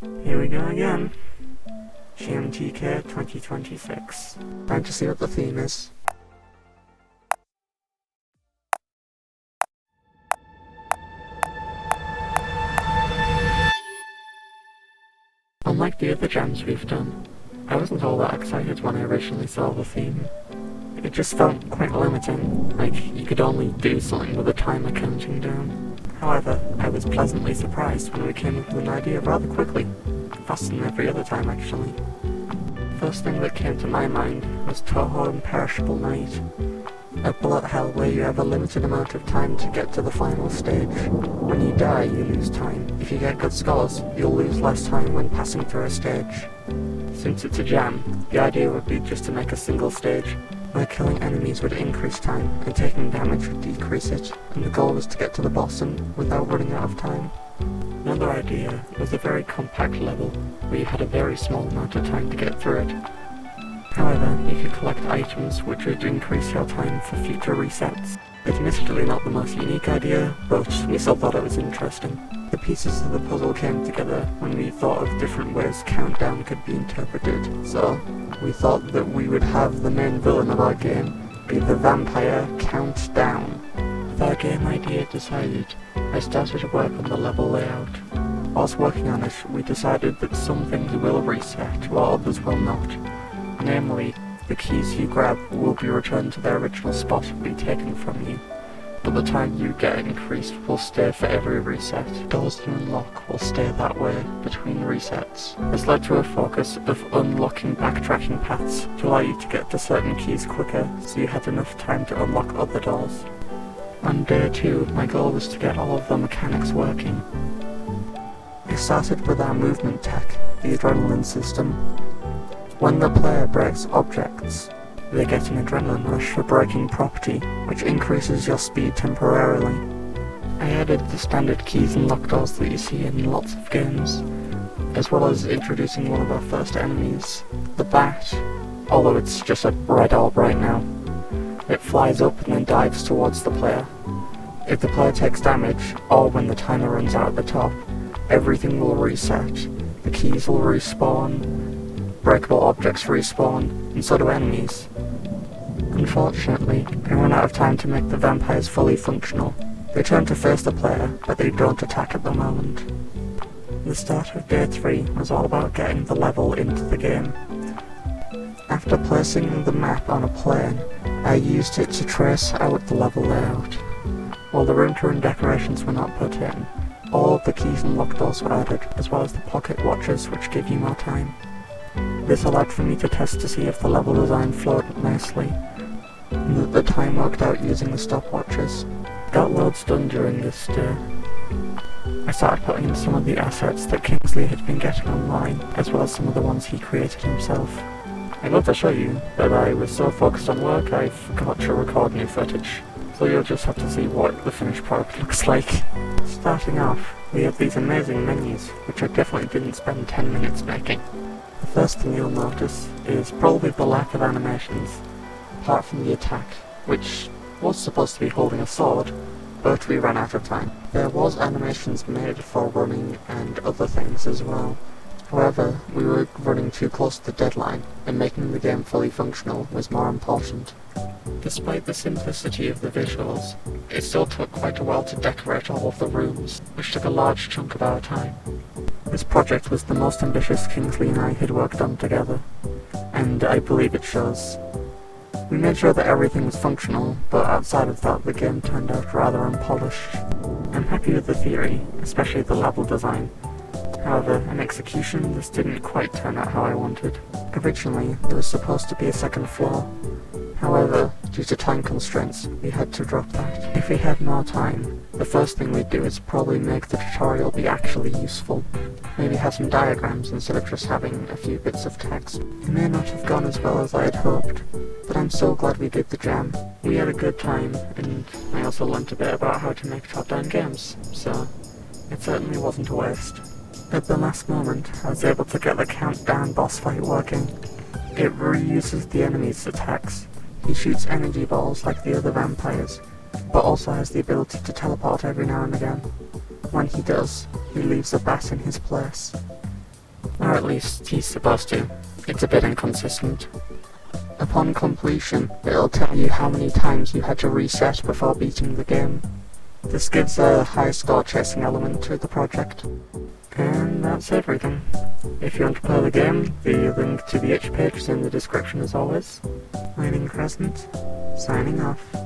Here we go again. GMTK 2026. Time to see what the theme is. Unlike the other jams we've done, I wasn't all that excited when I originally saw the theme. It just felt quite limiting, like you could only do something with a timer counting down. However, I was pleasantly surprised when we came up with an idea rather quickly, faster than every other time actually. First thing that came to my mind was Toho Imperishable Night, a bullet hell where you have a limited amount of time to get to the final stage. When you die, you lose time. If you get good scores, you'll lose less time when passing through a stage. Since it's a jam, the idea would be just to make a single stage, where killing enemies would increase time and taking damage would decrease it, and the goal was to get to the boss without running out of time. Another idea was a very compact level, where you had a very small amount of time to get through it. However, you could collect items which would increase your time for future resets. Admittedly not the most unique idea, but we still thought it was interesting. The pieces of the puzzle came together when we thought of different ways countdown could be interpreted, so we thought that we would have the main villain of our game be the vampire Countdown. With our game idea decided, I started to work on the level layout. Whilst working on it, we decided that some things will reset while others will not. Namely, the keys you grab will be returned to their original spot and be taken from you, but the time you get increased will stay for every reset. Doors you unlock will stay that way between resets. This led to a focus of unlocking backtracking paths to allow you to get to certain keys quicker, so you had enough time to unlock other doors. On day 2, my goal was to get all of the mechanics working. I started with our movement tech, the adrenaline system. When the player breaks objects, they get an adrenaline rush for breaking property, which increases your speed temporarily. I added the standard keys and lock doors that you see in lots of games, as well as introducing one of our first enemies, the bat, although it's just a red orb right now. It flies up and then dives towards the player. If the player takes damage, or when the timer runs out at the top, everything will reset. The keys will respawn, breakable objects respawn, and so do enemies. Unfortunately, I ran out of time to make the vampires fully functional. They turn to face the player, but they don't attack at the moment. The start of day 3 was all about getting the level into the game. After placing the map on a plane, I used it to trace out the level layout. While the room to run decorations were not put in, all of the keys and lock doors were added, as well as the pocket watches which give you more time. This allowed for me to test to see if the level design flowed nicely, and that the time worked out using the stopwatches. Got loads done during this day. I started putting in some of the assets that Kingsley had been getting online, as well as some of the ones he created himself. I'd love to show you, but I was so focused on work I forgot to record new footage, so you'll just have to see what the finished product looks like. Starting off, we have these amazing menus, which I definitely didn't spend 10 minutes making. The first thing you'll notice is probably the lack of animations, apart from the attack, which was supposed to be holding a sword, but we ran out of time. There was animations made for running and other things as well. However, we were running too close to the deadline, and making the game fully functional was more important. Despite the simplicity of the visuals, it still took quite a while to decorate all of the rooms, which took a large chunk of our time. This project was the most ambitious Kingsley and I had worked on together, and I believe it shows. We made sure that everything was functional, but outside of that the game turned out rather unpolished. I'm happy with the theory, especially the level design. However, in execution, this didn't quite turn out how I wanted. Originally, there was supposed to be a second floor. However, due to time constraints, we had to drop that. If we had more time, the first thing we'd do is probably make the tutorial be actually useful. Maybe have some diagrams instead of just having a few bits of text. It may not have gone as well as I had hoped, but I'm so glad we did the jam. We had a good time, and I also learnt a bit about how to make top-down games, so it certainly wasn't a waste. At the last moment, I was able to get the Countdown boss fight working. It reuses the enemy's attacks. He shoots energy balls like the other vampires, but also has the ability to teleport every now and again. When he does, he leaves a bat in his place. least he's supposed to. It's a bit inconsistent. Upon completion, it'll tell you how many times you had to reset before beating the game. This gives a high score chasing element to the project. And that's everything. If you want to play the game, the link to the itch page is in the description as always. Lightning Crescent, signing off.